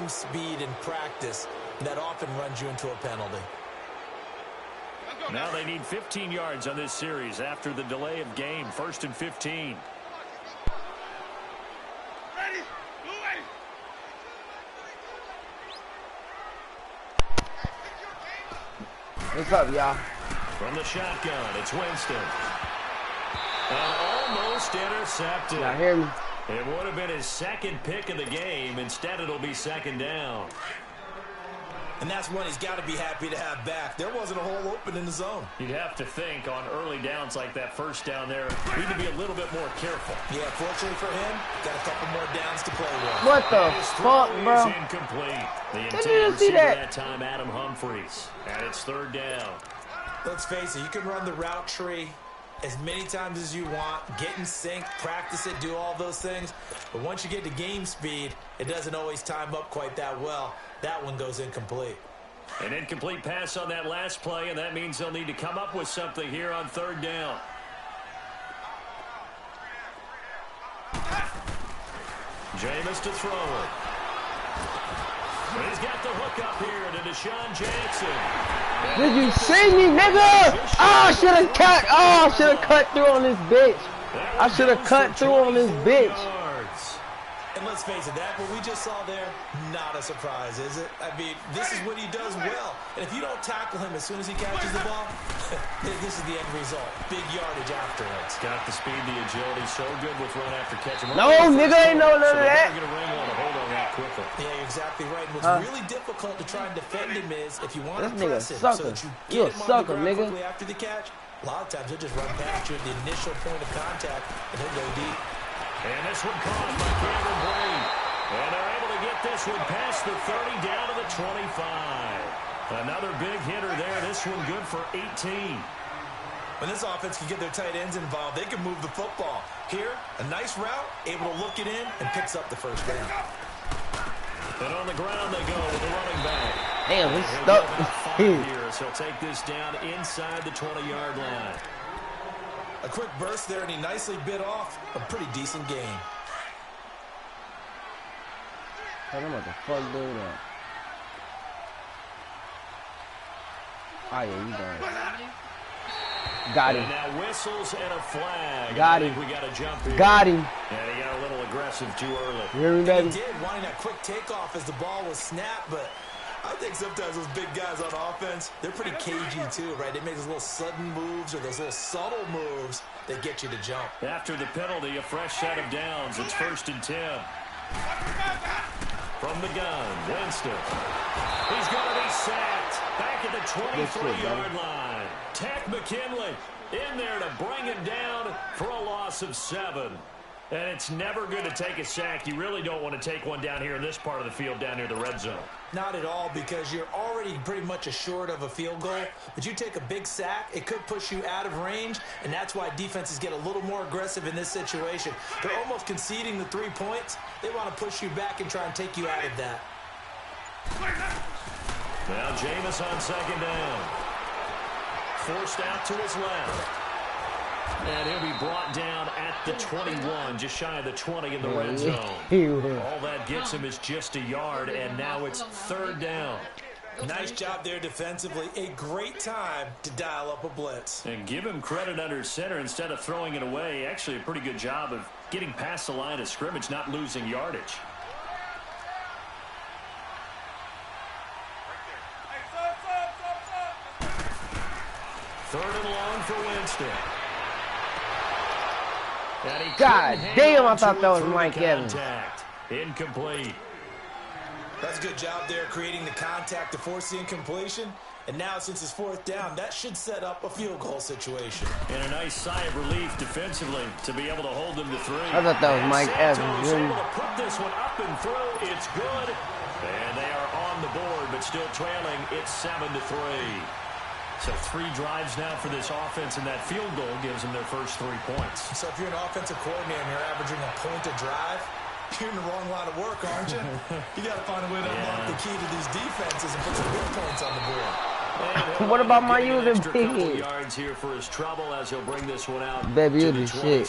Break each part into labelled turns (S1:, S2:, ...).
S1: game speed in practice, that often runs you into a penalty.
S2: Now they need 15 yards on this series after the delay of game. 1st and 15.
S3: What's up, y'all?
S2: From the shotgun, it's Winston. And almost intercepted.
S3: Y'all hear me?
S2: It would have been his second pick of the game. Instead, it'll be 2nd down.
S1: And that's one he's got to be happy to have back. There wasn't a hole open in the zone.
S2: You'd have to think on early downs like that 1st down there, we need to be a little bit more careful.
S1: Yeah, fortunately for him, got a couple more downs to play with.
S3: What the fuck, bro?
S2: Incomplete. The
S3: Didn't
S2: intended
S3: even see
S2: receiver
S3: that
S2: time, Adam Humphries. And it's 3rd down.
S1: Let's face it, you can run the route tree as many times as you want, get in sync, practice it, do all those things. But once you get to game speed, it doesn't always time up quite that well. That one goes incomplete.
S2: An incomplete pass on that last play, and that means they'll need to come up with something here on 3rd down. Jameis to throw it. But he's got the hook up here to Deshaun Jackson.
S3: Did you see me, nigga? Oh, I should have cut. Oh, I should have cut through on this bitch. I should have cut through on this bitch.
S1: And let's face it, that what we just saw there, not a surprise, is it? I mean, this is what he does well. And if you don't tackle him as soon as he catches the ball, this is the end result. Big yardage afterwards.
S2: Got the speed, the agility, so good with run after catch.
S3: No, nigga, ain't no none of that.
S2: Going to ring on a hold on that quickly.
S1: Yeah, you're exactly right. What's really difficult to try and defend him is if you want to press him
S3: so
S1: that
S3: you
S1: you
S3: a
S1: get him
S3: sucker,
S1: on the ground
S3: nigga.
S1: quickly after the catch, a lot of times he'll just run past you at the initial point of contact and then go deep.
S2: And this one caught by Cameron Brate. And they're able to get this one past the 30 down to the 25. Another big hitter there. This one good for 18.
S1: When this offense can get their tight ends involved, they can move the football. Here, a nice route, able to look it in, and picks up the 1st down.
S2: And on the ground they go with the running back.
S3: Damn, he's stuck.
S2: Here, so he'll take this down inside the 20-yard line.
S1: A quick burst there, and he nicely bit off a pretty decent game.
S3: I don't know what the fuck doing that. Oh, yeah, you done. Got him.
S2: And now whistles and a flag.
S3: Got him.
S2: We got to jump here.
S3: Got him.
S2: And he got a little aggressive too early.
S3: You hear me, baby?
S1: He did, wanting that quick takeoff as the ball was snapped, but I think sometimes those big guys on offense, they're pretty cagey too, right? They make those little sudden moves or those little subtle moves that get you to jump.
S2: After the penalty, a fresh set of downs. It's 1st and 10. From the gun, Winston. He's going to be sacked. Back at the 23-yard line. Ted McKinley in there to bring him down for a loss of 7. And it's never good to take a sack. You really don't want to take one down here in this part of the field down near the red zone.
S1: Not at all, because you're already pretty much assured of a field goal. But you take a big sack, it could push you out of range, and that's why defenses get a little more aggressive in this situation. They're almost conceding the 3 points. They want to push you back and try and take you out of that.
S2: Now Jameis on 2nd down. Forced out to his left. And he'll be brought down at the 21, just shy of the 20 in the red zone. All that gets him is just a yard, and now it's 3rd down.
S1: Nice job there defensively. A great time to dial up a blitz.
S2: And give him credit under center instead of throwing it away. Actually, a pretty good job of getting past the line of scrimmage, not losing yardage. Third and long for Winston.
S3: God damn, I thought that was Mike Evans.
S2: Incomplete.
S1: That's a good job there, creating the contact to force the incompletion. And now, since it's 4th down, that should set up a field goal situation.
S2: And a nice sigh of relief defensively to be able to hold them to 3.
S3: I thought that was Mike Evans.
S2: Able to put this one up and through. It's good. And they are on the board, but still trailing. It's 7-3. So 3 drives now for this offense, and that field goal gives them their first 3 points.
S1: So if you're an offensive coordinator and you're averaging a point a drive, you're in the wrong line of work, aren't you? You got to find a way to unlock the key to these defenses and put some good points on the board.
S3: What about my using
S2: big yards here for his trouble as he'll bring this one out.
S3: Baby,
S2: to
S3: you
S2: the
S3: do shit.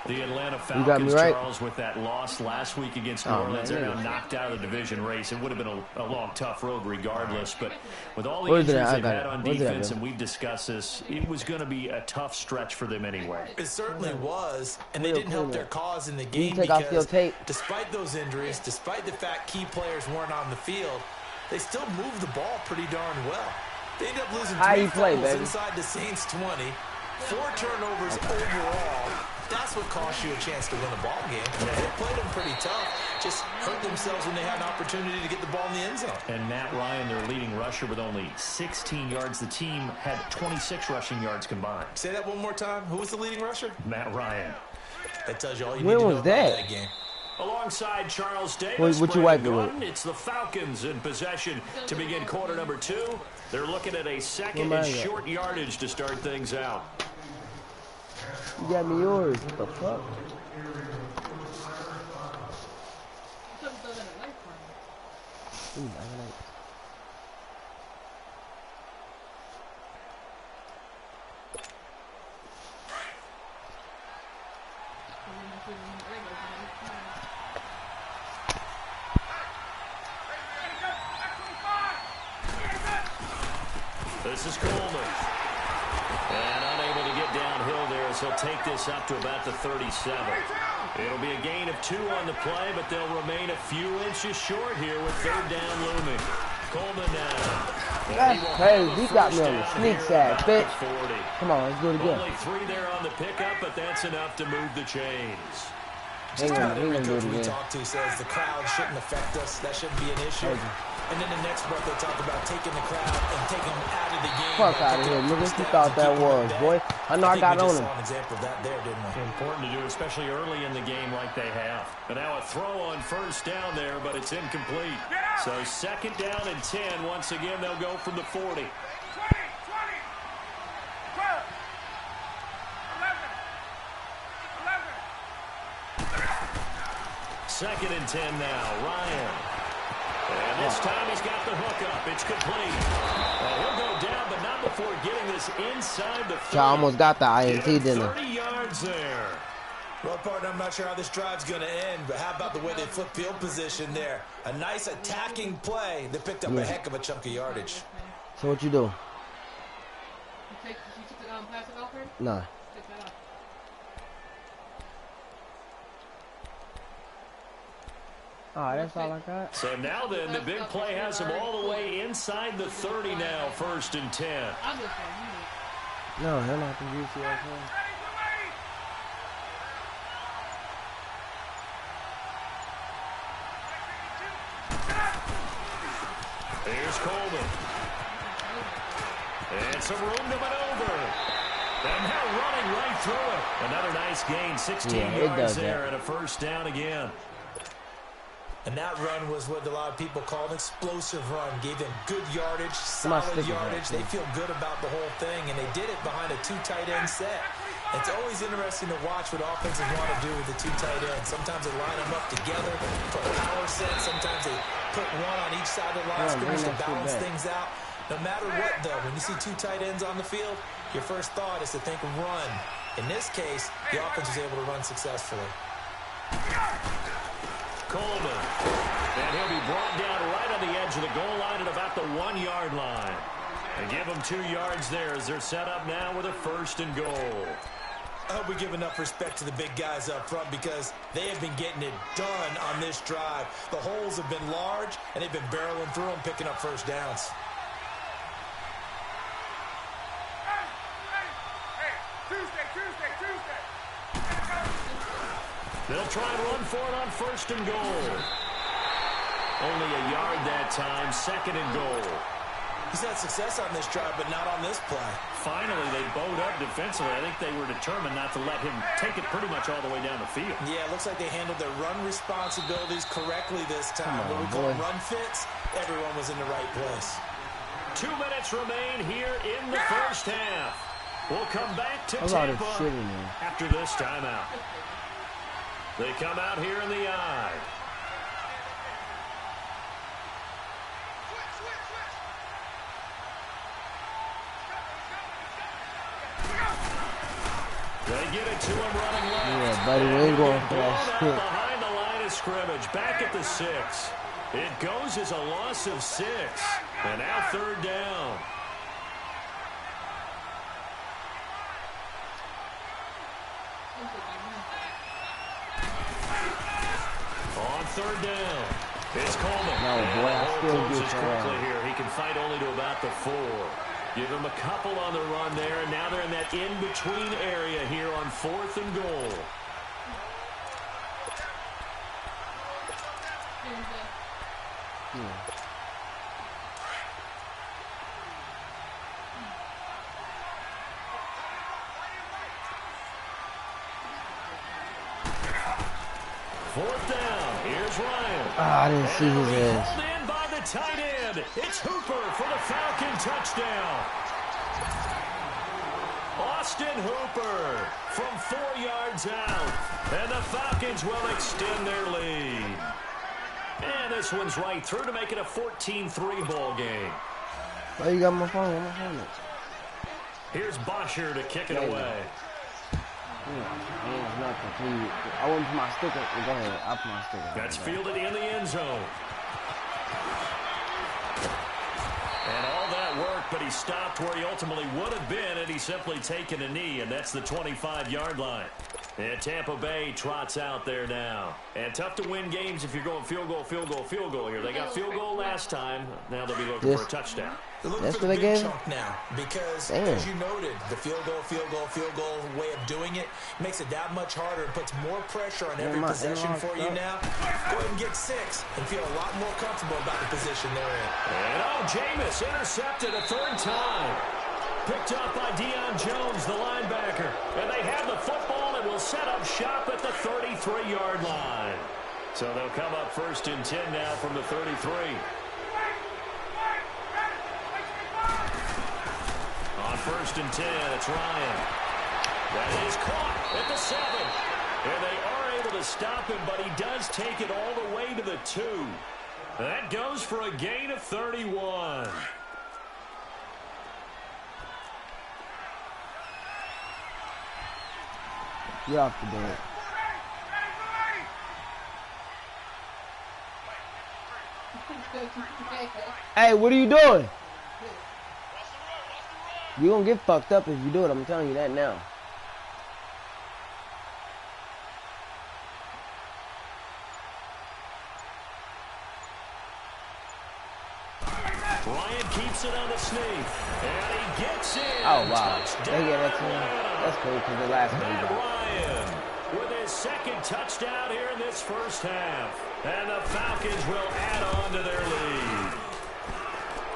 S2: The Atlanta Falcons,
S3: you got me right.
S2: Charles, with that loss last week against New Orleans, they're now knocked out of the division race. It would have been a long, tough road regardless, but with all the injuries they've had on defense, and we've discussed this, it was going to be a tough stretch for them anyway.
S1: It certainly was, and they didn't help their cause in the game
S3: because
S1: despite those injuries, despite the fact key players weren't on the field, they still moved the ball pretty darn well. They ended up losing 3 fumbles inside the Saints 20, 4 turnovers overall. That's what cost you a chance to win a ball game. They played them pretty tough, just hurt themselves when they had an opportunity to get the ball in the end zone.
S2: And Matt Ryan, their leading rusher, with only 16 yards. The team had 26 rushing yards combined.
S1: Say that one more time. Who was the leading rusher?
S2: Matt Ryan.
S1: That tells you all you need to know about that game.
S2: Alongside Charles Davis, it's the Falcons in possession to begin quarter number 2. They're looking at a second and short yardage to start things out.
S3: You got me yours. What the fuck?
S2: This is Coleman. And unable to get downhill there as he'll take this up to about the 37. It'll be a gain of 2 on the play, but they'll remain a few inches short here with 3rd down looming. Coleman now.
S3: That's crazy. He got me on the sneak side, bitch. Come on, let's do it again.
S2: Only 3 there on the pickup, but that's enough to move the chains.
S1: Just about every coach we talk to says the crowd shouldn't affect us. That shouldn't be an issue. And then the next breath they talk about taking the crowd and taking them out of the game.
S3: Fuck out of here, nigga. You thought that was, boy. I know I got on him.
S1: An example of that there, didn't we?
S2: Important to do, especially early in the game like they have. But now a throw on 1st down there, but it's incomplete. So 2nd down and 10. Once again, they'll go from the 40. 2nd and 10 now. Ryan. And this time he's got the hook up. It's complete. He'll go down, but not before getting this inside the 30.
S3: I almost got the INT, didn't I?
S2: 30 yards there.
S1: Well, partner, I'm not sure how this drive's going to end, but how about the way they flip field position there? A nice attacking play that picked up a heck of a chunk of yardage.
S3: So what you do?
S4: You took the plastic off her?
S3: Nah.
S4: Take that off.
S3: Oh, that's all I got.
S2: So now then, the big play has him all the way inside the 30 now, 1st and 10.
S3: No, he'll not be used to that.
S2: Here's Coleman. And some room to maneuver. And now running right through it. Another nice gain, 16 yards there, and a 1st down again.
S1: And that run was what a lot of people call an explosive run. Gave them good yardage, solid yardage. They feel good about the whole thing, and they did it behind a 2 tight end set. It's always interesting to watch what offenses want to do with the 2 tight ends. Sometimes they line them up together for a power set. Sometimes they put one on each side of the line of scrimmage to balance things out. No matter what, though, when you see 2 tight ends on the field, your first thought is to think run. In this case, the offense was able to run successfully.
S2: Coleman. And he'll be brought down right on the edge of the goal line at about the 1-yard line. And give them 2 yards there as they're set up now with a 1st and goal.
S1: I hope we give enough respect to the big guys up front because they have been getting it done on this drive. The holes have been large, and they've been barreling through them, picking up 1st downs.
S2: They'll try and run for it on 1st and goal. Only a yard that time, 2nd and goal.
S1: He's had success on this drive, but not on this play.
S2: Finally, they bowed up defensively. I think they were determined not to let him take it pretty much all the way down the field.
S1: Yeah, it looks like they handled their run responsibilities correctly this time. What we call run fits, everyone was in the right place.
S2: 2 minutes remain here in the 1st half. We'll come back to Tampa after this timeout. They come out here in the I. They get it to him running left.
S3: Yeah, buddy, we ain't going for that shit.
S2: Behind the line of scrimmage, back at the 6. It goes as a loss of 6. And now 3rd down. On 3rd down, it's Coleman.
S3: No, boy, I still
S2: closes
S3: get
S2: quickly here. He can fight only to about the 4. Give him a couple on the run there, and now they're in that in-between area here on 4th and goal. Fourth down. Here's Ryan.
S3: I didn't see his ass.
S2: Pulled in by the tight end. It's Hooper for the Falcon touchdown. Austin Hooper from 4 yards out. And the Falcons will extend their lead. And this one's right through to make it a 14-3 ball game.
S3: Oh, you got my phone? Where my phone is?
S2: Here's Bosher to kick it away.
S3: I went for my sticker. Go ahead. I'll put my sticker.
S2: That's fielded in the end zone. And all that work, but he stopped where he ultimately would have been had he simply taken a knee, and that's the 25-yard line. And Tampa Bay trots out there now. And tough to win games if you're going field goal, field goal, field goal here. They got field goal last time. Now they'll be looking for a touchdown.
S1: They're looking for the big chunk now because, as you noted, the field goal way of doing it makes it that much harder and puts more pressure on every possession for you now. Go ahead and get 6 and feel a lot more comfortable about the position they're in.
S2: And Jameis intercepted a 3rd time. Picked up by Deion Jones, the linebacker. And they have the football and will set up shop at the 33-yard line. So they'll come up 1st and 10 now from the 33. On 1st and 10, it's Ryan. That is caught at the 7. And they are able to stop him, but he does take it all the way to the 2. That goes for a gain of 31.
S3: You're off the board. Hey, what are you doing? You're going to get fucked up if you do it. I'm telling you that now.
S2: Ryan keeps it on the sneak. And he gets in.
S3: Oh, wow. They get that to him. That's cool because the last one.
S2: Ryan with his 2nd touchdown here in this first half. And the Falcons will add on to their lead.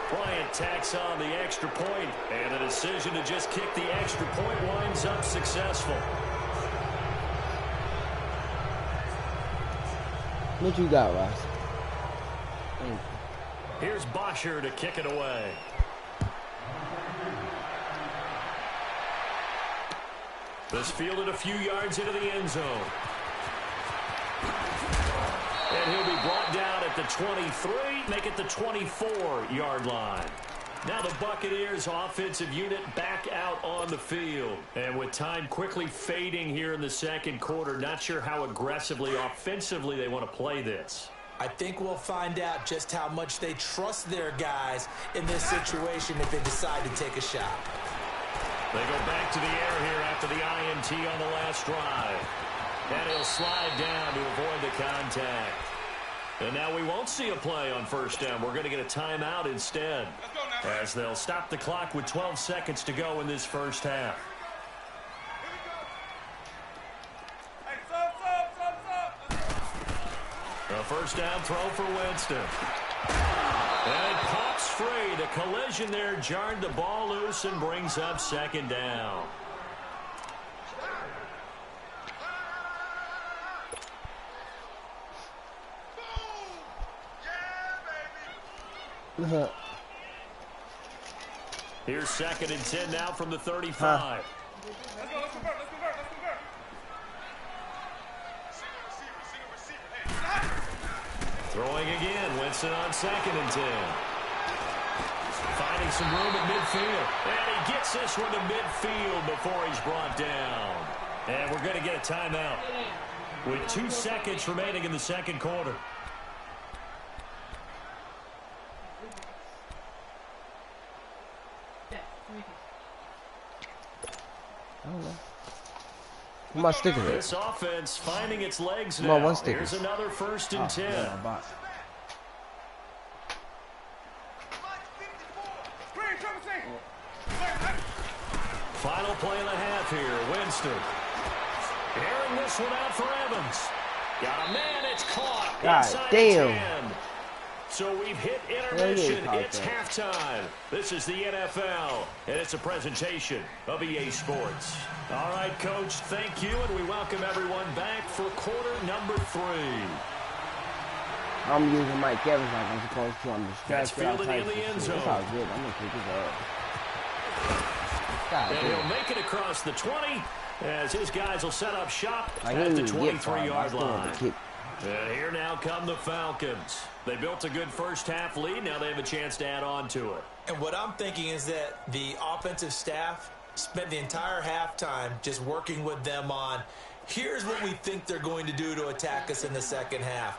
S2: Bryant tacks on the extra point, and the decision to just kick the extra point winds up successful.
S3: What you got, Ross?
S2: Here's Bosher to kick it away. This fielded a few yards into the end zone. And he'll be brought down at the 23, make it the 24-yard line. Now the Buccaneers offensive unit back out on the field. And with time quickly fading here in the 2nd quarter, not sure how aggressively offensively they want to play this.
S1: I think we'll find out just how much they trust their guys in this situation if they decide to take a shot.
S2: They go back to the air here after the INT on the last drive. And he'll slide down to avoid the contact. And now we won't see a play on 1st down. We're going to get a timeout instead, as they'll stop the clock with 12 seconds to go in this first half. A 1st down throw for Winston. And it pops free. The collision there jarred the ball loose and brings up 2nd down. Here's 2nd and 10 now from the 35. Throwing again, Winston on 2nd and 10. Finding some room at midfield. And he gets this one to midfield before he's brought down. And we're going to get a timeout with 2 seconds remaining in the second quarter.
S3: I don't know. Where my sticker at?
S2: This offense finding its legs
S3: now.
S2: now. Here's another 1st and 10.
S3: Yeah,
S2: Final play of the half here. Winston. Airing this one out for Evans. Got a man. It's caught.
S3: God
S2: inside
S3: damn.
S2: 10. So we've hit intermission. It's halftime. This is the NFL, and it's a presentation of EA Sports. All right, Coach, thank you, and we welcome everyone back for quarter number 3.
S3: I'm using Mike Evans like I'm supposed to. I'm
S2: That's
S3: distracted.
S2: fielded in the end zone.
S3: That's all good. I'm going to kick his ass.
S2: And he'll make it across the 20 as his guys will set up shop at the 23-yard line. And here now come the Falcons. They built a good first half lead. Now they have a chance to add on to it.
S1: And what I'm thinking is that the offensive staff spent the entire halftime just working with them on, here's what we think they're going to do to attack us in the second half.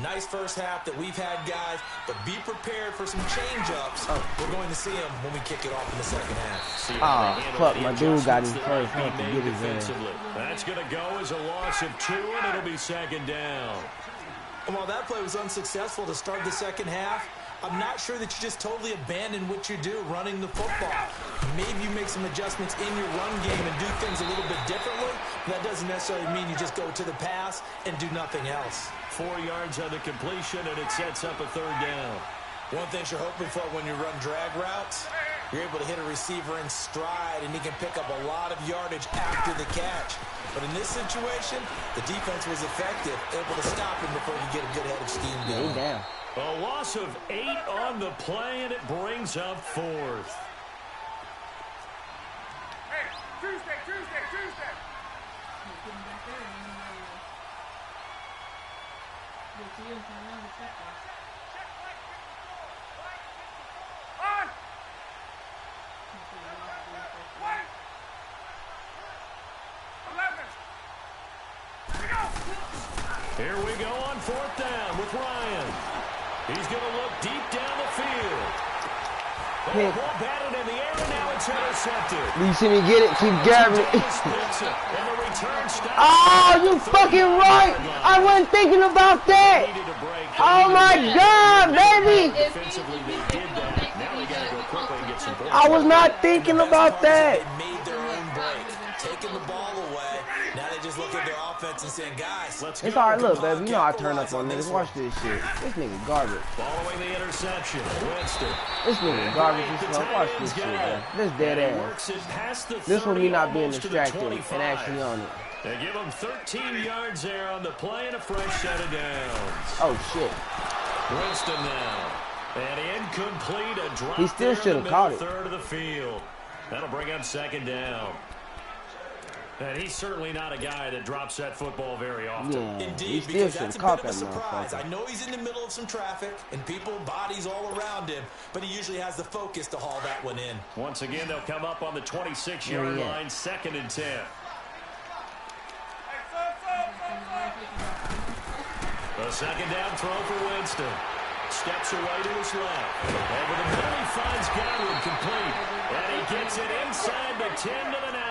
S1: Nice first half that we've had, guys, but be prepared for some change-ups. We're going to see them when we kick it off in the second half.
S3: Fuck, my dude got his first half to get his ass.
S2: That's going to go as a loss of 2, and it'll be second down.
S1: And while that play was unsuccessful to start the second half, I'm not sure that you just totally abandon what you do running the football. Maybe you make some adjustments in your run game and do things a little bit differently. That doesn't necessarily mean you just go to the pass and do nothing else.
S2: 4 yards on the completion, and it sets up a 3rd down.
S1: One thing you're hoping for when you run drag routes, you're able to hit a receiver in stride, and he can pick up a lot of yardage after the catch. But in this situation, the defense was effective, able to stop him before you get a good head of steam going.
S3: Down.
S2: A loss of 8 on the play, and it brings up 4th.
S5: Hey, Tuesday.
S2: Here we go on 4th down with Ryan. He's going to look deep down the field. Oh, ball batted in the air, and now it's intercepted.
S3: You see me get it? Keep grabbing it. Oh, you fucking right. I wasn't thinking about that. Oh, my God, baby. I was not thinking about that.
S1: They made their own break, taking the ball away. Now they just look at their offense and saying, guys, let's go.
S3: It's alright, look, baby. You know I turn up on niggas. Watch this shit. This nigga garbage.
S2: Following the interception, Winston.
S3: This nigga garbage as fuck. Watch this shit, man. This dead ass. This one me not being distracted and actually on it.
S2: They give him 13 yards there on the play and a fresh set of downs.
S3: Oh, shit.
S2: Winston now. And incomplete, a drop.
S3: He still should have caught it.
S2: 3rd of the field. That'll bring up 2nd down. And he's certainly not a guy that drops that football very often.
S3: Yeah,
S1: indeed, because that's a bit of a surprise. I know he's in the middle of some traffic and people, bodies all around him, but he usually has the focus to haul that one in.
S2: Once again, they'll come up on the 26-yard line, 2nd and 10. The second down throw for Winston. Steps away to his left. Over the middle, he finds Godwin complete. And he gets it inside the 10 to the 9.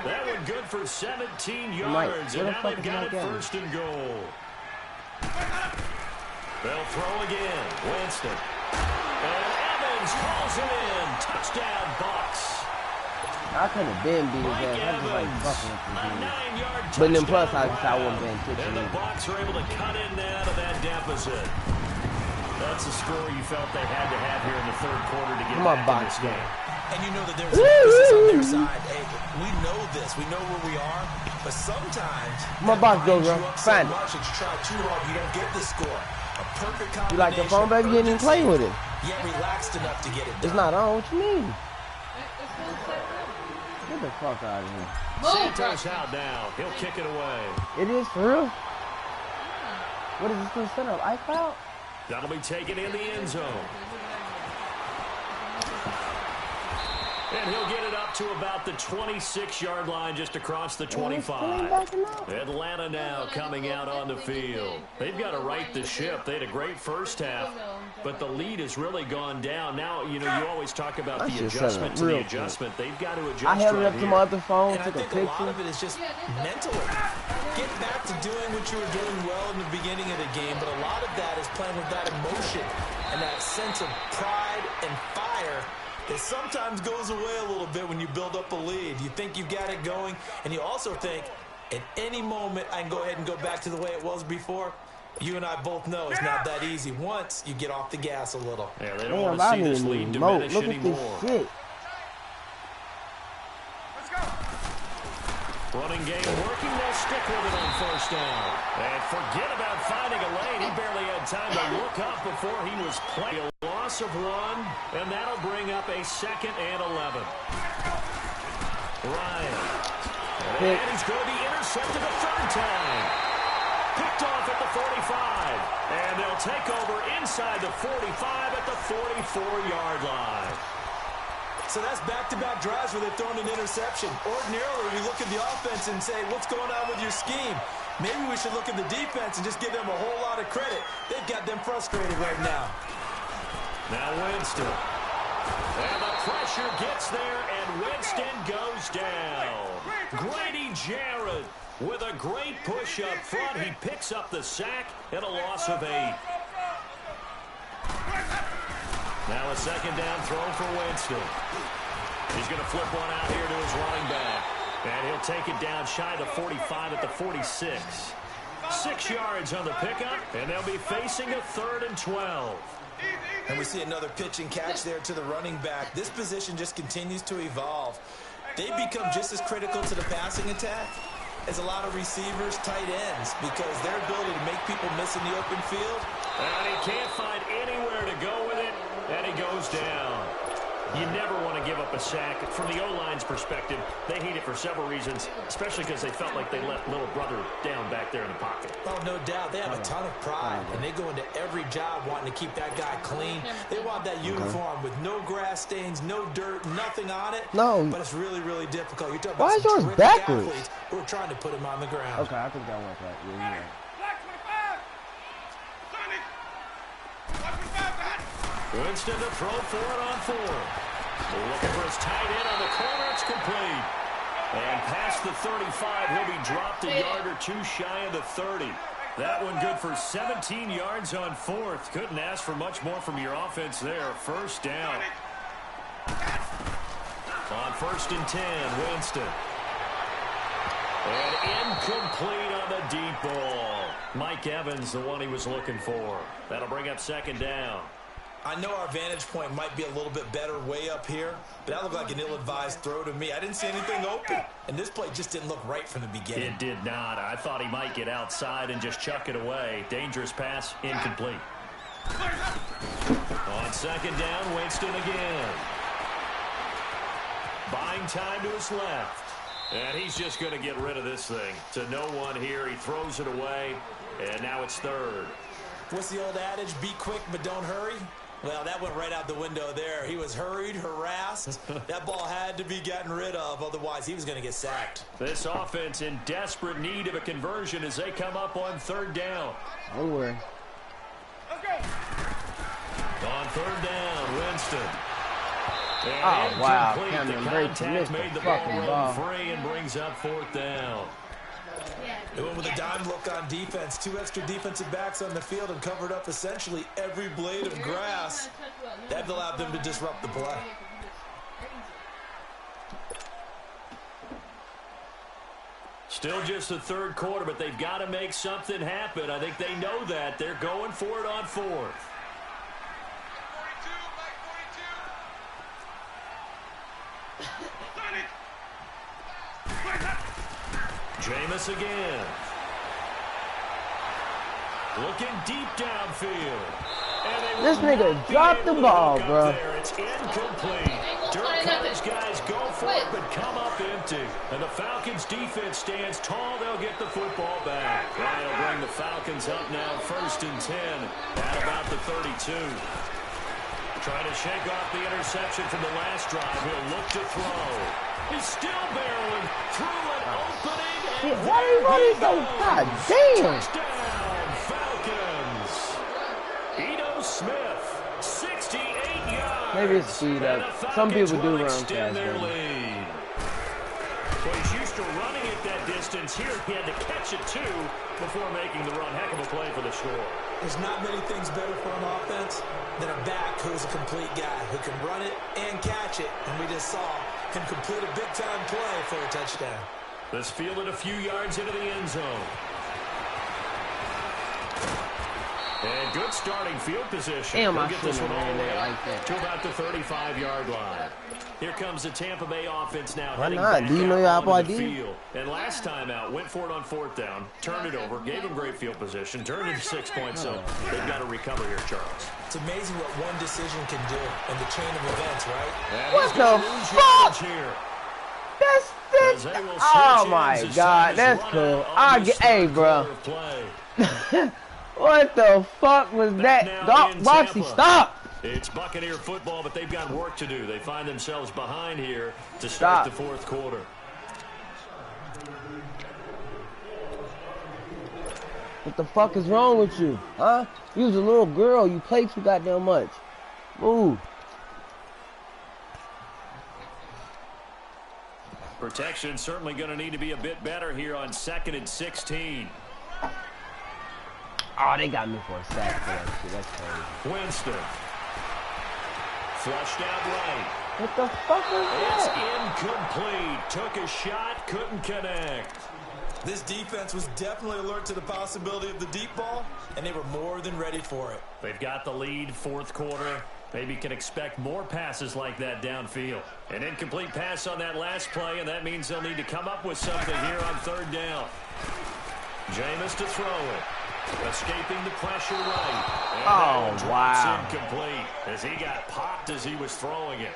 S2: That one good for 17 yards. And now they've got it 1st and goal. They'll throw again. Winston. And Evans calls it in. Touchdown, Bucks.
S3: I could have been beat his ass. I just like fucking with him. But then plus, I wouldn't been pitching.
S2: And the Bucks are able to cut in now to that deficit. That's the score you felt they had to have here in the 3rd quarter to get back in this game.
S1: And you know that there's an emphasis on their side. Hey, we know this. We know where we are. But sometimes
S3: my box goes wrong. Fine.
S1: Much that you try too hard, you don't get the score. A perfect combination.
S3: You like your phone, baby? You didn't even play with it.
S1: Yet relaxed enough to get it done.
S3: It's not on. What you mean? Get the fuck out of here.
S2: Santos out now. He'll kick it away.
S3: It is for real? What is this going to set up? iCloud?
S2: That'll be taken in the end zone. And he'll get it up to about the 26-yard line just across the 25. Atlanta now coming out on the field. They've got to right the ship. They had a great first half, but the lead has really gone down. Now, you know, you always talk about the adjustment to the adjustment. They've got to adjust.
S3: I held it up to my other phone,
S1: took a picture. A lot of it is just mentally. Get back to doing what you were doing well in the beginning of the game, but a lot of that is playing with that emotion and that sense of pride and fire. It sometimes goes away a little bit when you build up a lead. You think you've got it going, and you also think, at any moment, I can go ahead and go back to the way it was before. You and I both know it's not that easy once you get off the gas a little.
S2: Yeah, they don't want to see this lead diminish anymore.
S4: Let's go.
S2: Running game working. They'll stick with it on first down. And forget about finding a lane. He barely had time to look up before he was playing. A loss of 1, and that'll bring up a 2nd and 11. Ryan. And he's going to be intercepted a 3rd time. Picked off at the 45. And they'll take over inside the 45 at the 44-yard line.
S1: So that's back-to-back drives where they've thrown an interception. Ordinarily, we look at the offense and say, what's going on with your scheme? Maybe we should look at the defense and just give them a whole lot of credit. They've got them frustrated right now.
S2: Now Winston. And the pressure gets there, and Winston goes down. Grady Jarrett with a great push up front. He picks up the sack and a loss of 8. Now a 2nd down throw for Winston. He's going to flip one out here to his running back. And he'll take it down shy of the 45 at the 46. 6 yards on the pickup, and they'll be facing a 3rd and 12.
S1: And we see another pitch and catch there to the running back. This position just continues to evolve. They become just as critical to the passing attack as a lot of receivers, tight ends, because their ability to make people miss in the open field.
S2: And he can't find anywhere to go with it, and he goes down. You never want to give up a sack. From the O-line's perspective, they hate it for several reasons, especially because they felt like they let little brother down back there in the pocket.
S1: Oh, no doubt. They have a ton of pride, and they go into every job wanting to keep that guy clean. They want that uniform with no grass stains, no dirt, nothing on it.
S3: No.
S1: But it's really, really difficult. You're talking
S3: Why
S1: about some
S3: is yours backwards?
S1: athletes who are trying to put him on the ground.
S3: Okay, I think that went back. Yeah.
S2: Winston to throw for it on 4. Looking for his tight end on the corner. It's complete. And past the 35, he'll be dropped a yard or 2 shy of the 30. That one good for 17 yards on 4th. Couldn't ask for much more from your offense there. 1st down. On 1st and 10, Winston. And incomplete on the deep ball. Mike Evans, the one he was looking for. That'll bring up 2nd down.
S1: I know our vantage point might be a little bit better way up here, but that looked like an ill-advised throw to me. I didn't see anything open, and this play just didn't look right from the beginning.
S2: It did not. I thought he might get outside and just chuck it away. Dangerous pass, incomplete. On 2nd down, Winston again. Buying time to his left. And he's just going to get rid of this thing. To no one here. He throws it away, and now it's 3rd.
S1: What's the old adage? Be quick, but don't hurry. Well, that went right out the window there. He was hurried, harassed. That ball had to be gotten rid of, otherwise he was going to get sacked.
S2: This offense in desperate need of a conversion as they come up on 3rd down.
S3: Don't worry.
S4: Let's go.
S2: On 3rd down, Winston.
S3: Oh, wow.
S2: The
S3: Cameron Brady missed the
S2: made the
S3: fucking ball.
S2: free and brings up 4th down.
S1: They went with a dime look on defense. 2 extra defensive backs on the field and covered up essentially every blade of grass. That allowed them to disrupt the play.
S2: Still just the 3rd quarter, but they've got to make something happen. I think they know that. They're going for it on 4th. Jameis again. Looking deep downfield.
S3: This nigga dropped the ball, bro.
S2: It's incomplete. Dirk Cutter's guys go for it, but come up empty. And the Falcons defense stands tall. They'll get the football back. That'll bring the Falcons up now 1st and 10 at about the 32. Trying to shake off the interception from the last drive. He'll look to throw. He's still barreling through an opening. And
S3: why are you running so hard? Damn.
S2: Touchdown, Falcons. Ito Smith, 68 yards.
S3: Maybe it's speed up. Some people do run fast.
S2: Their lead. Well, he's used to running it that distance. Here he had to catch it, too, before making the run. Heck of a play for the score.
S1: There's not many things better for an offense than a back who's a complete guy who can run it and catch it. And we just saw him complete a big-time play for a touchdown.
S2: This fielded a few yards into the end zone. And good starting field position.
S3: Damn,
S2: We'll
S3: I
S2: get this one all the way
S3: like that.
S2: to about the 35-yard line. Here comes the Tampa Bay offense now.
S3: Why not? Do you know your Apple ID?
S2: And last time out, went for it on 4th down, turned it over, gave them great field position, turned it to 6-point zone. They've got to recover here, Charles.
S1: It's amazing what one decision can do in the chain of events, right?
S3: What the fuck? That's it. Oh my God, that's cool. Hey, bro. What the fuck was that? Boxy, stop!
S2: It's Buccaneer football, but they've got work to do. They find themselves behind here to start the 4th quarter.
S3: What the fuck is wrong with you? Huh? You was a little girl. You played too goddamn much. Move.
S2: Protection certainly going to need to be a bit better here on 2nd and 16.
S3: Oh, they got me for a sack for that shit. That's crazy.
S2: Winston. Flushed out right.
S3: What the fuck was that?
S2: It's incomplete. Took a shot, couldn't connect.
S1: This defense was definitely alert to the possibility of the deep ball, and they were more than ready for it.
S2: They've got the lead, 4th quarter. Maybe can expect more passes like that downfield. An incomplete pass on that last play, and that means they'll need to come up with something here on 3rd down. Jameis to throw it. Escaping the pressure right. And
S3: wow.
S2: Incomplete as he got popped as he was throwing it.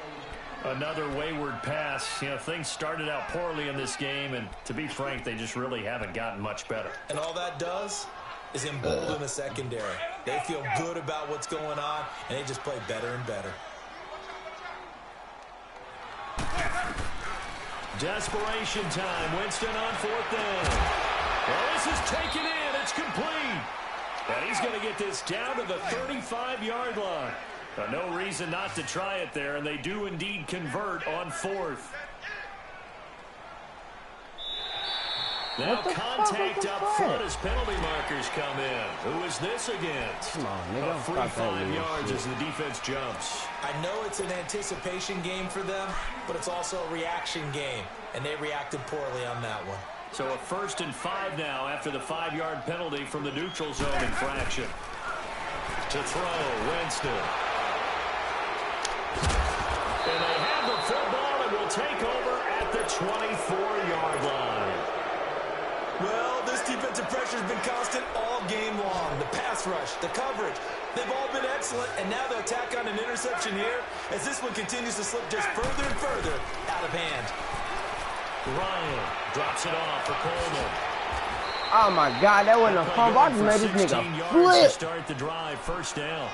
S2: Another wayward pass. You know, things started out poorly in this game, and to be frank, they just really haven't gotten much better.
S1: And all that does is embolden the secondary. They feel good about what's going on, and they just play better and better.
S2: Desperation time. Winston on 4th down. Well, this is taken in. It's complete. And he's going to get this down to the 35-yard line. No reason not to try it there, and they do indeed convert on 4th. Now contact up front as penalty markers come in. Who is this against?
S3: Come on, nigga.
S2: A free 5 yards as the defense jumps.
S1: I know it's an anticipation game for them, but it's also a reaction game, and they reacted poorly on that one.
S2: So a 1st and 5 now after the 5-yard penalty from the neutral zone infraction. To throw, Winston. And they have the football and will take over at the 24-yard line.
S1: Well, this defensive pressure has been constant all game long. The pass rush, the coverage, they've all been excellent, and now they'll tack on an interception here as this one continues to slip just further and further out of hand.
S2: Ryan drops it off for Coleman.
S3: Oh my God, that wasn't a fumble. I just made this nigga flip.
S2: Start the drive, 1st down.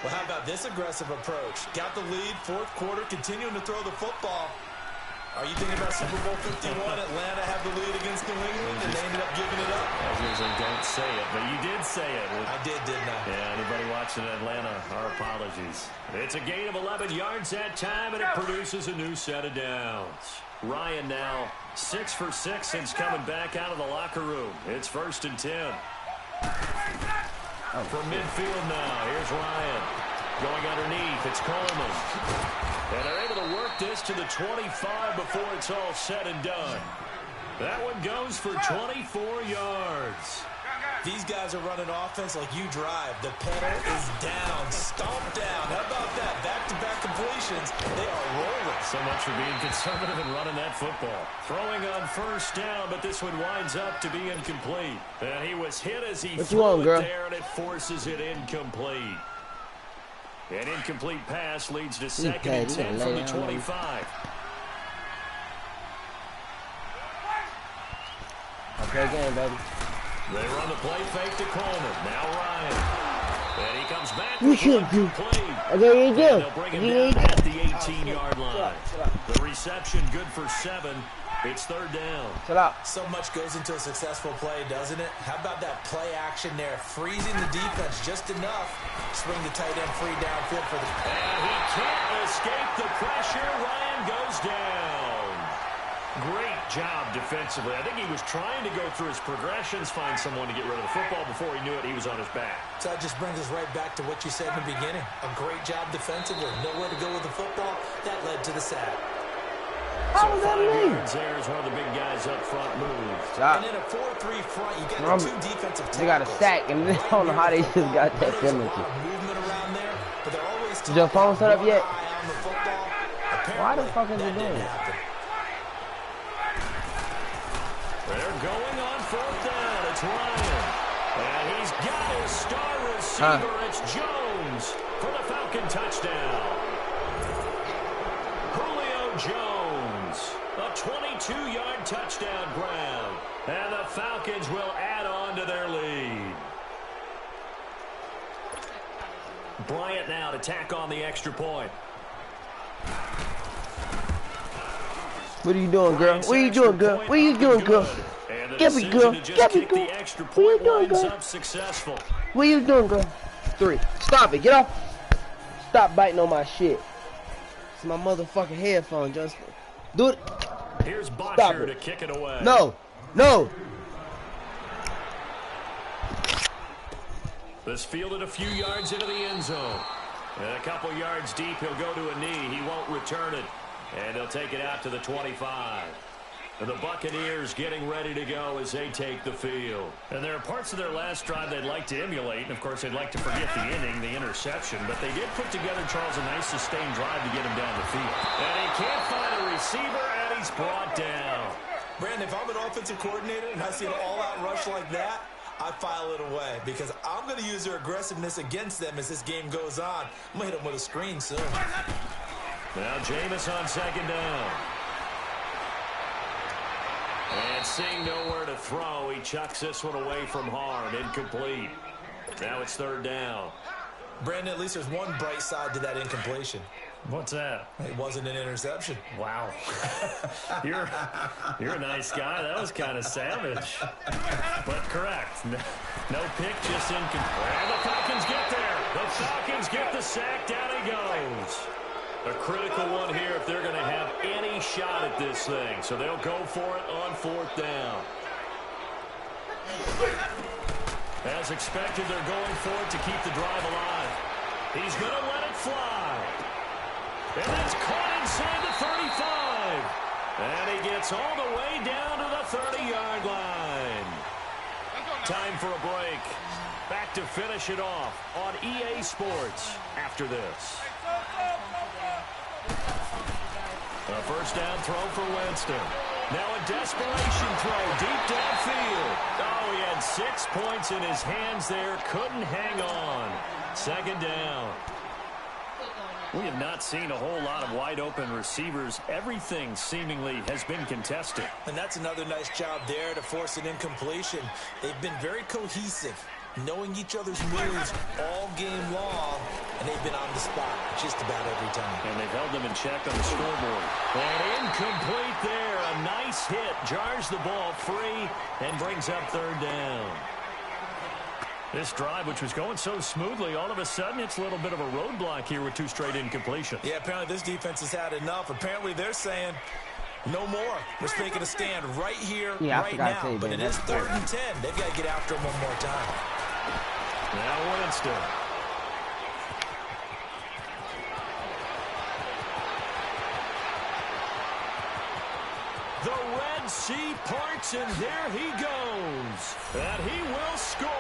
S1: Well, how about this aggressive approach? Got the lead, 4th quarter, continuing to throw the football. Are you thinking about Super Bowl 51? Atlanta had the lead against New England, and they ended up giving it up?
S2: I was going to say, don't say it, but you did say it.
S1: I did, didn't I?
S2: Yeah, anybody watching Atlanta, our apologies. It's a gain of 11 yards that time, and it produces a new set of downs. Ryan now 6 for 6 since coming back out of the locker room. It's 1st and 10. From midfield now, here's Ryan. Going underneath, it's Coleman. And they're able to work this to the 25 before it's all said and done. That one goes for 24 yards.
S1: These guys are running offense like you drive. The pedal is down, stomped down. How about that? Back-to-back completions. They are rolling.
S2: So much for being conservative and running that football. Throwing on 1st down, but this one winds up to be incomplete. And he was hit as he threw it there, and it forces it incomplete. An incomplete pass leads to 2nd and 10 from the 25.
S3: Okay, again, baby.
S2: They run the play fake to Coleman. Now Ryan. And he comes back.
S3: You should do. Again,
S2: They'll bring him down at the 18-yard line. The reception good for 7. It's third down.
S3: Shut up.
S1: So much goes into a successful play, doesn't it? How about that play action there? Freezing the defense just enough. Swing the tight end free downfield for the...
S2: And he can't escape the pressure. Ryan goes down. Great job defensively. I think he was trying to go through his progressions, find someone to get rid of the football. Before he knew it, he was on his back.
S1: So that just brings us right back to what you said in the beginning. A great job defensively. Nowhere to go with the football. That led to the sack.
S3: How was that me?
S2: There is one of the big guys up front moves.
S1: And in a 4-3 front, you got the 2 defensive tackles.
S3: They got a stack, and I don't know how they just got that penalty.
S1: Movement around there, but they're always
S3: is your phone set up yet? Why the fuck is it doing it?
S2: They're going on fourth down. It's Ryan. And he's got his star receiver. It's Jones for the Falcon touchdown. Jones, a 22-yard touchdown grab, and the Falcons will add on to their lead. Bryant now to tack on the extra point.
S3: What are you doing, girl? What are you doing, girl? What are you doing, girl? Get me, girl. Get me, girl. What are you doing, girl? What are you doing, girl? 3. Stop it. Get off. Stop biting on my shit. It's my motherfucking headphone, Justin. Do it.
S2: Here's Botcher to kick it away.
S3: No. No.
S2: This fielded a few yards into the end zone. And a couple yards deep, he'll go to a knee. He won't return it. And he'll take it out to the 25. And the Buccaneers getting ready to go as they take the field. And there are parts of their last drive they'd like to emulate. And, of course, they'd like to forget the inning, the interception. But they did put together, Charles, a nice sustained drive to get him down the field. And he can't find a receiver, and he's brought down.
S1: Brandon, if I'm an offensive coordinator and I see an all-out rush like that, I file it away because I'm going to use their aggressiveness against them as this game goes on. I'm going to hit them with a screen soon.
S2: Now Jameis on second down. And seeing nowhere to throw, he chucks this one away from harm. Incomplete. Now it's third down.
S1: Brandon, at least there's one bright side to that incompletion.
S2: What's that?
S1: It wasn't an interception.
S2: Wow. You're a nice guy. That was kind of savage. But correct. No pick, just incomplete. And the Falcons get there. The Falcons get the sack. Down he goes. A critical one here if they're going to have any shot at this thing. So they'll go for it on fourth down. As expected, they're going for it to keep the drive alive. He's going to let it fly. And that's caught inside the 35. And he gets all the way down to the 30-yard line. Time for a break. Back to finish it off on EA Sports after this. A first down throw for Winston. Now a desperation throw deep downfield. Oh, he had 6 points in his hands there. Couldn't hang on. Second down. We have not seen a whole lot of wide open receivers. Everything seemingly has been contested.
S1: And that's another nice job there to force an incompletion. They've been very cohesive, knowing each other's moves all game long, and they've been on the spot just about every time.
S2: And they've held them in check on the scoreboard. And incomplete there. A nice hit. Jars the ball free and brings up third down. This drive, which was going so smoothly, all of a sudden it's a little bit of a roadblock here with 2 straight incompletions.
S1: Yeah, apparently this defense has had enough. Apparently they're saying no more. We're taking a stand right here, right now. But it is 3rd and 10. They've got to get after him one more time.
S2: Now Winston. The Red Sea parts, and there he goes. And he will score.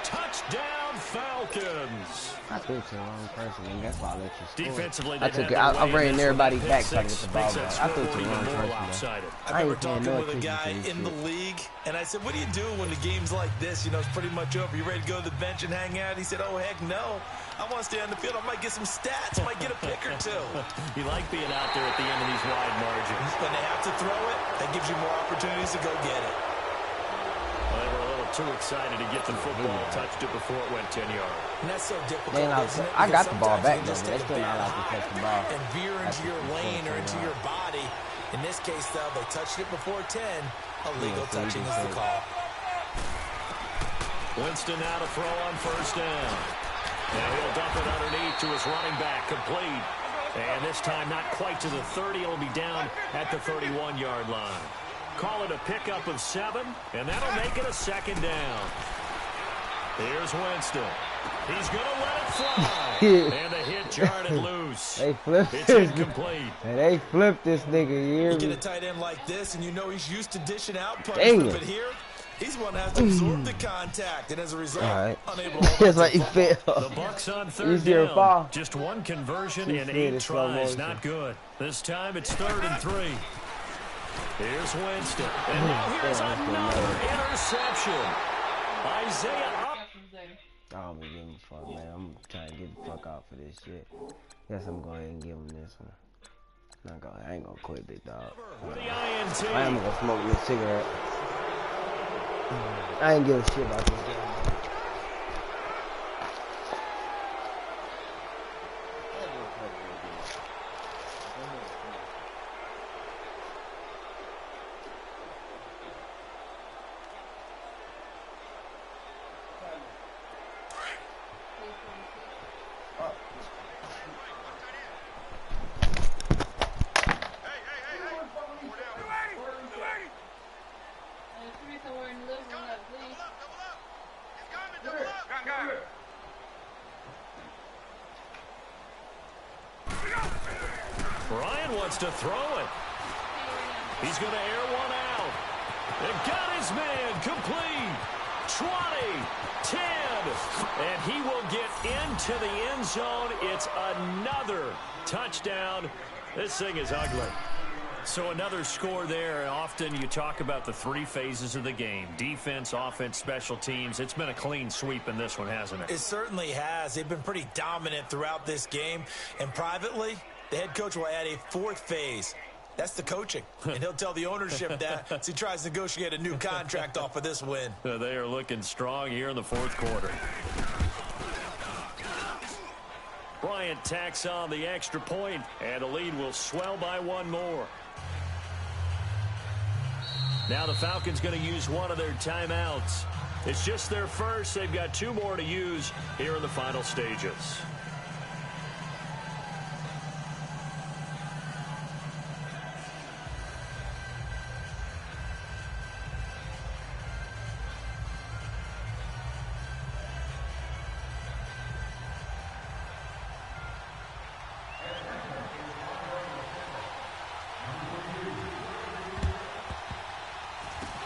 S2: Touchdown, Falcons.
S3: I threw to the wrong person, and that's why I let you score.
S2: Defensively,
S3: I ran everybody back so I get the ball back. I threw to the wrong person.
S1: I remember talking with a guy in the league, and I said, what do you do when the game's like this? You know, it's pretty much over. You ready to go to the bench and hang out? He said, oh, heck no. I want to stay on the field. I might get some stats. I might get a pick or two.
S2: You like being out there at the end of these wide margins.
S1: When they have to throw it, that gives you more opportunities to go get it.
S2: Well, they were a little too excited to get the football, touched it before it went 10 yards.
S1: And that's so difficult, isn't it?
S3: I got the ball back,
S1: though.
S3: They still not allowed to touch the ball.
S1: And veer into your lane or into your body. In this case, though, they touched it before 10. Illegal touching is the call.
S2: Winston now to throw on first down. Now he'll dump it underneath to his running back, complete. And this time not quite to the 30. It'll be down at the 31-yard line. Call it a pickup of 7, and that'll make it a second down. Here's Winston. He's going to let it fly. And the hit jarred it loose.
S3: They flipped
S2: it's incomplete.
S3: And they flipped this nigga.
S1: You get a tight end like this, and you know he's used to dishing out punishment. But here, he's one that has to absorb the contact, and as a result, unable to
S3: just like he fell.
S2: The Bucs on third down.
S3: Fall.
S2: Just one conversion in 8 tries. Not good. This time it's 3rd and 3. Here's Winston. And now here's another interception. Isaiah up.
S3: I don't be giving a fuck, man. I'm trying to get the fuck out for this shit. Guess I'm going ahead and give him this one. I ain't gonna quit, big dog. I am gonna smoke me a cigarette. I ain't give a shit about this game.
S2: To throw it. He's going to air one out. And got his man complete. 20, 10, and he will get into the end zone. It's another touchdown. This thing is ugly. So another score there. Often you talk about the 3 phases of the game. Defense, offense, special teams. It's been a clean sweep in this one, hasn't it?
S1: It certainly has. They've been pretty dominant throughout this game. And privately, the head coach will add a 4th phase. That's the coaching. And he'll tell the ownership that as he tries to negotiate a new contract off of this win.
S2: They are looking strong here in the 4th quarter. Bryant tacks on the extra point, and the lead will swell by 1 more. Now the Falcons going to use one of their timeouts. It's just their first. They've got 2 more to use here in the final stages.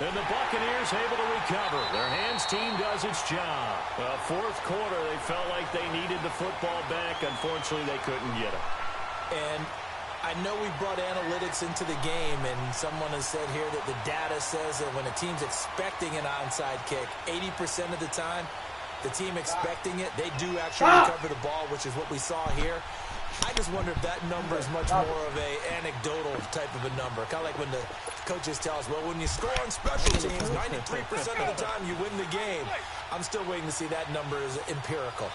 S2: And the Buccaneers able to recover. Their hands team does its job. Well, 4th quarter, they felt like they needed the football back. Unfortunately, they couldn't get it.
S1: And I know we brought analytics into the game, and someone has said here that the data says that when a team's expecting an onside kick, 80% of the time, the team expecting it, they do actually recover the ball, which is what we saw here. I just wonder if that number is much more of a anecdotal type of a number. Kind of like when the coaches tell us, well, when you score on special teams, 93% of the time you win the game. I'm still waiting to see that number is empirical.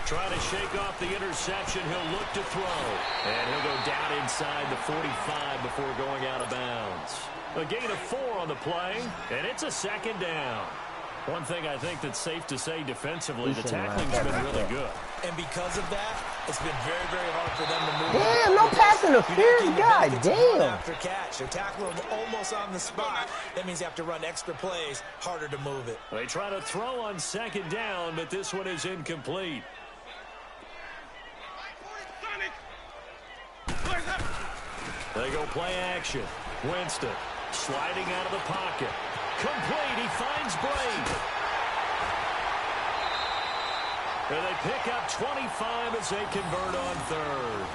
S2: Trying to shake off the interception. He'll look to throw. And he'll go down inside the 45 before going out of bounds. A gain of 4 on the play, and it's a 2nd down. One thing I think that's safe to say defensively, the tackling's been really good.
S1: And because of that, it's been very, very hard for them to move.
S3: Damn, no pass interference, god damn.
S1: After catch, they're tackling them almost on the spot. That means they have to run extra plays, harder to move it.
S2: They try to throw on 2nd down, but this one is incomplete. They go play action. Winston sliding out of the pocket. Complete. He finds Brady. And they pick up 25 as they convert on 3rd.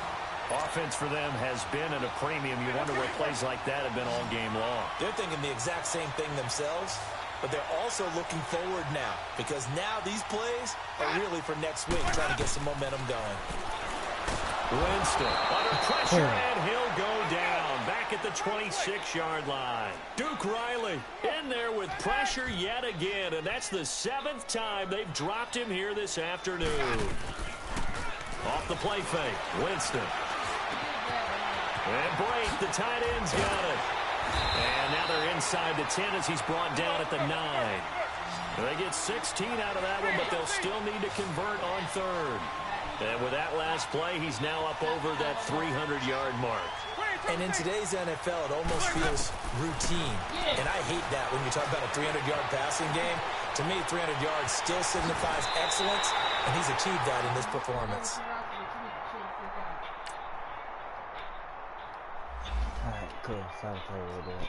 S2: Offense for them has been at a premium. You wonder where plays like that have been all game long.
S1: They're thinking the exact same thing themselves, but they're also looking forward now because now these plays are really for next week, trying to get some momentum going.
S2: Winston under pressure, and he'll go down back at the 26-yard line. Duke Riley in there with pressure yet again, and that's the 7th time they've dropped him here this afternoon. Off the play fake, Winston. And Brake, the tight end's got it. And now they're inside the 10 as he's brought down at the 9. They get 16 out of that one, but they'll still need to convert on 3rd. And with that last play, he's now up over that 300-yard mark.
S1: And in today's NFL, it almost feels routine. And I hate that when you talk about a 300-yard passing game. To me, 300 yards still signifies excellence, and he's achieved that in this performance.
S3: All right, cool. Sorry to play a little bit.